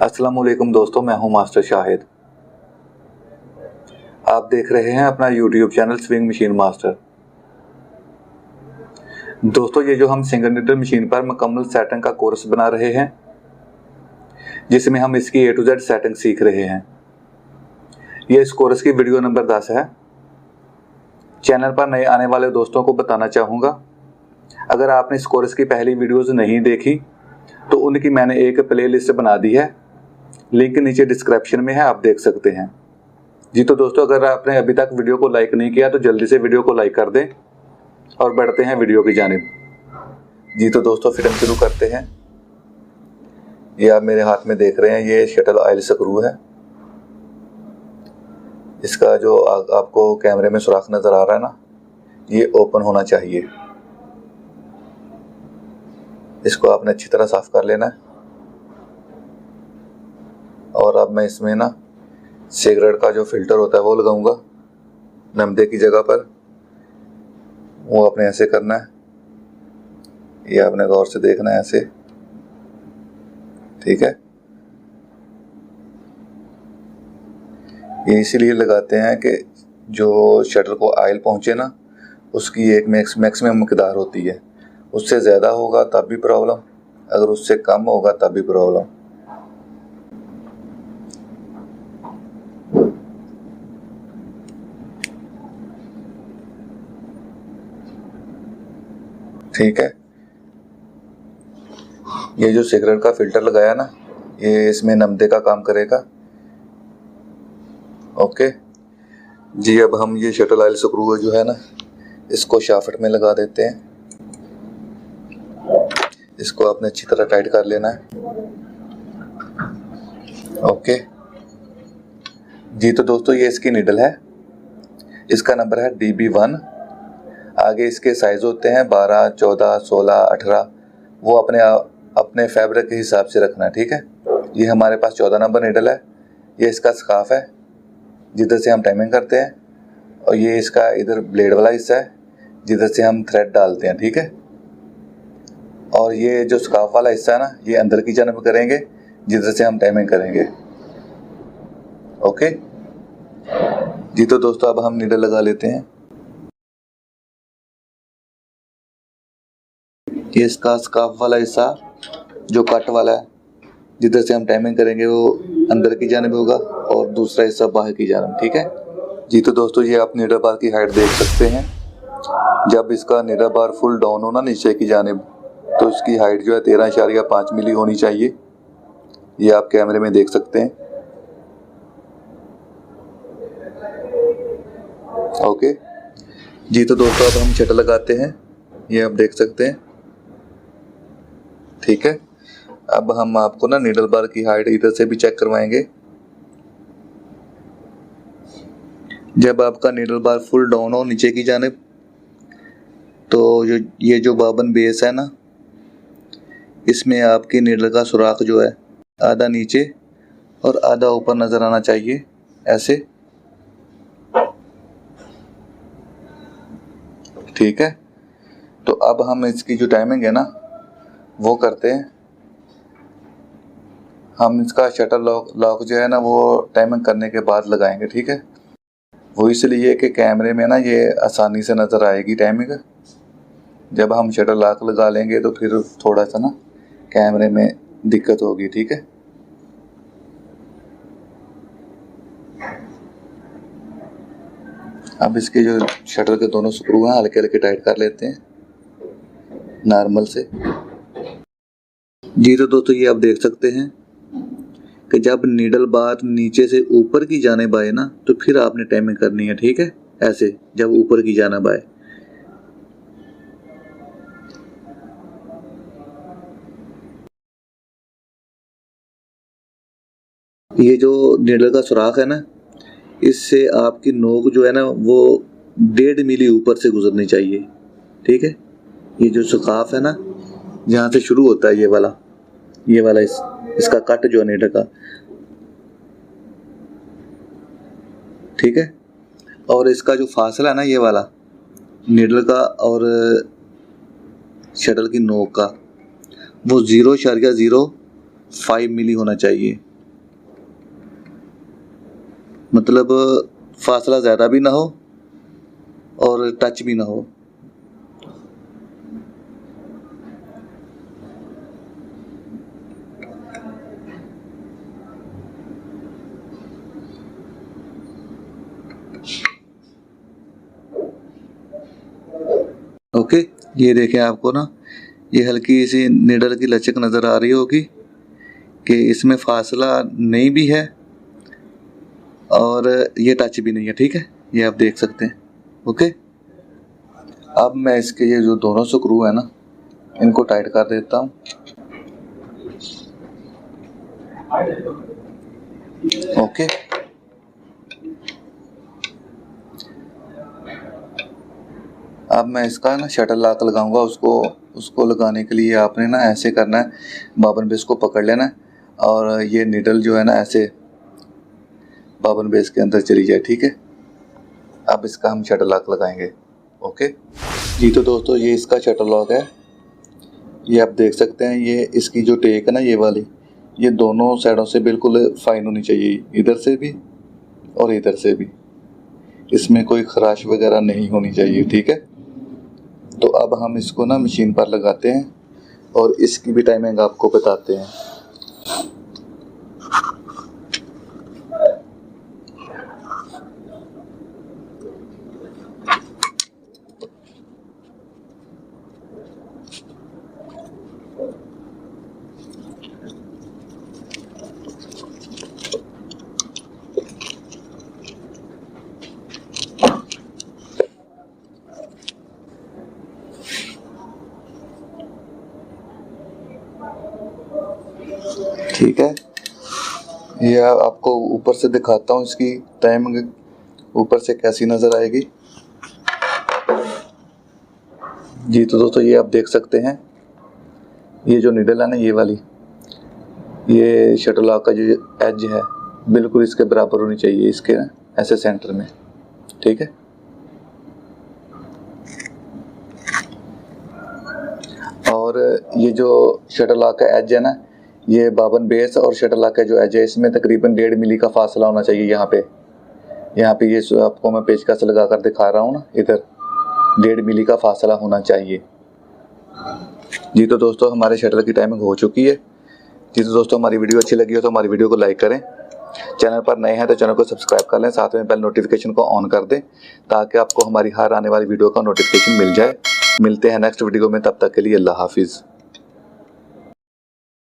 अस्सलामुअलैकुम दोस्तों, मैं हूं मास्टर शाहिद। आप देख रहे हैं अपना YouTube channel swing machine master. दोस्तों, ये जो हम सिंगल नीडल मशीन पर मुकम्मल सेटिंग का कोर्स बना रहे हैं, जिसमें हम इसकी A to Z सेटिंग सीख रहे हैं। ये इस कोर्स की वीडियो नंबर 10 है। चैनल पर नए आने वाले दोस्तों को बताना चाहूँगा, अगर आपने इस कोर्स की पहली वीडियोस नहीं देखी तो उनकी मैंने एक प्लेलिस्ट बना दी है, लिंक नीचे डिस्क्रिप्शन में है, आप देख सकते हैं। जी तो दोस्तों, अगर आपने अभी तक वीडियो को लाइक नहीं किया तो जल्दी से वीडियो को लाइक कर दें और बढ़ते हैं वीडियो की जानिब। जी तो दोस्तों, फिर हम शुरू करते हैं। ये आप मेरे हाथ में देख रहे हैं, ये शटल ऑयल स्क्रू है। इसका जो आपको कैमरे में सुराख नज़र आ रहा है ना, ये ओपन होना चाहिए। इसको आपने अच्छी तरह साफ कर लेना है। और अब मैं इसमें ना सिगरेट का जो फिल्टर होता है वो लगाऊंगा नमदे की जगह पर। वो आपने ऐसे करना है, ये आपने गौर से देखना है, ऐसे, ठीक है। ये इसीलिए लगाते हैं कि जो शटर को ऑयल पहुंचे ना, उसकी एक मैक्सिमम मकदार होती है। उससे ज़्यादा होगा तब भी प्रॉब्लम, अगर उससे कम होगा तब भी प्रॉब्लम। ठीक है। ये जो सिगरेट का फिल्टर लगाया ना, ये इसमें नमदे का काम करेगा। ओके जी, अब हम ये शटल ऑयल स्क्रू जो है ना, इसको शाफ्ट में लगा देते हैं। इसको आपने अच्छी तरह टाइट कर लेना है। ओके जी, तो दोस्तों ये इसकी नीडल है, इसका नंबर है DB1। आगे इसके साइज होते हैं 12, 14, 16, 18। वो अपने फैब्रिक के हिसाब से रखना है, ठीक है। ये हमारे पास 14 नंबर नीडल है। ये इसका स्काफ है जिधर से हम टाइमिंग करते हैं, और ये इसका इधर ब्लेड वाला हिस्सा है जिधर से हम थ्रेड डालते हैं, ठीक है। और ये जो स्काफ वाला हिस्सा है ना, ये अंदर की जानब करेंगे जिधर से हम टाइमिंग करेंगे। ओके जी, तो दोस्तों अब हम नीडल लगा लेते हैं। ये इसका स्काफ वाला हिस्सा जो कट वाला है, जिधर से हम टाइमिंग करेंगे वो अंदर की जानब होगा, और दूसरा हिस्सा बाहर की जानब, ठीक है जी। तो दोस्तों, ये आप नीडल बार की हाइट देख सकते हैं। जब इसका नीडल बार फुल डाउन हो ना नीचे की जानब, तो इसकी हाइट जो है 13.5 मिली होनी चाहिए। ये आप कैमरे में देख सकते हैं। ओके जी, तो दोस्तों अब हम शटल लगाते हैं, ये आप देख सकते हैं, ठीक है। अब हम आपको ना नीडल बार की हाइट इधर से भी चेक करवाएंगे। जब आपका नीडल बार फुल डाउन हो नीचे की जानिब, तो ये जो बाबन बेस है ना, इसमें आपकी नीडल का सुराख जो है आधा नीचे और आधा ऊपर नज़र आना चाहिए, ऐसे, ठीक है। तो अब हम इसकी जो टाइमिंग है ना वो करते हैं। हम इसका शटर लॉक जो है ना वो टाइमिंग करने के बाद लगाएंगे, ठीक है। वो इसलिए कि कैमरे में ना ये आसानी से नज़र आएगी टाइमिंग। जब हम शटर लॉक लगा लेंगे तो फिर थोड़ा सा ना कैमरे में दिक्कत होगी, ठीक है। अब इसके जो शटर के दोनों स्क्रू हैं हल्के हल्के टाइट कर लेते हैं नॉर्मल से। जी तो दोस्तों, ये आप देख सकते हैं कि जब नीडल बार नीचे से ऊपर की जानिब आए ना, तो फिर आपने टाइमिंग करनी है, ठीक है। ऐसे जब ऊपर की जानिब आए, ये जो नीडल का सुराख है ना, इससे आपकी नोक जो है ना वो 1.5 मिली ऊपर से गुजरनी चाहिए, ठीक है। ये जो स्काफ है ना, जहाँ से शुरू होता है ये वाला इसका कट जो है नीडल का, ठीक है। और इसका जो फासला है ना, ये वाला नीडल का और शटल की नोक का, वो 0.05 मिली होना चाहिए, मतलब फासला ज़्यादा भी ना हो और टच भी ना हो। ओके, ये देखें आपको ना ये हल्की सी निडल की लचक नज़र आ रही होगी कि इसमें फासला नहीं भी है और ये टच भी नहीं है। ठीक है, ये आप देख सकते हैं। ओके, अब मैं इसके ये जो दोनों स्क्रू है ना इनको टाइट कर देता हूँ। ओके, अब मैं इसका ना शटर लॉक लगाऊंगा। उसको लगाने के लिए आपने ना ऐसे करना है, बाबन बेस को पकड़ लेना है और ये निडल जो है ना ऐसे बाबन बेस के अंदर चली जाए। ठीक है, अब इसका हम शटर लॉक लगाएंगे। ओके जी, तो दोस्तों ये इसका शटर लॉक है। ये आप देख सकते हैं, ये इसकी जो टेक है ना ये वाली, ये दोनों साइडों से बिल्कुल फाइन होनी चाहिए, इधर से भी और इधर से भी। इसमें कोई खराश वगैरह नहीं होनी चाहिए। ठीक है, तो अब हम इसको ना मशीन पर लगाते हैं और इसकी भी टाइमिंग आपको बताते हैं। ठीक है, ये आपको ऊपर से दिखाता हूँ, इसकी टाइमिंग ऊपर से कैसी नज़र आएगी। जी, तो दोस्तों ये आप देख सकते हैं, ये जो निडल है ना ये वाली, ये शटर लॉक का जो एज है बिल्कुल इसके बराबर होनी चाहिए, इसके ऐसे सेंटर में। ठीक है, और ये जो शटर लॉक का एज है ना, ये बाबन बेस और शटर लॉक का जो एज है इसमें तकरीबन 1.5 मिली का फासला होना चाहिए। यहाँ पे ये आपको मैं पेचकस लगा कर दिखा रहा हूँ ना, इधर 1.5 मिली का फासला होना चाहिए। जी, तो दोस्तों हमारे शटर की टाइमिंग हो चुकी है। जी, तो दोस्तों हमारी वीडियो अच्छी लगी हो तो हमारी वीडियो को लाइक करें, चैनल पर नए हैं तो चैनल को सब्सक्राइब कर लें, साथ में बेल नोटिफिकेशन को ऑन कर दें ताकि आपको हमारी हर आने वाली वीडियो का नोटिफिकेशन मिल जाए। मिलते हैं नेक्स्ट वीडियो में, तब तक के लिए अल्लाह हाफिज़।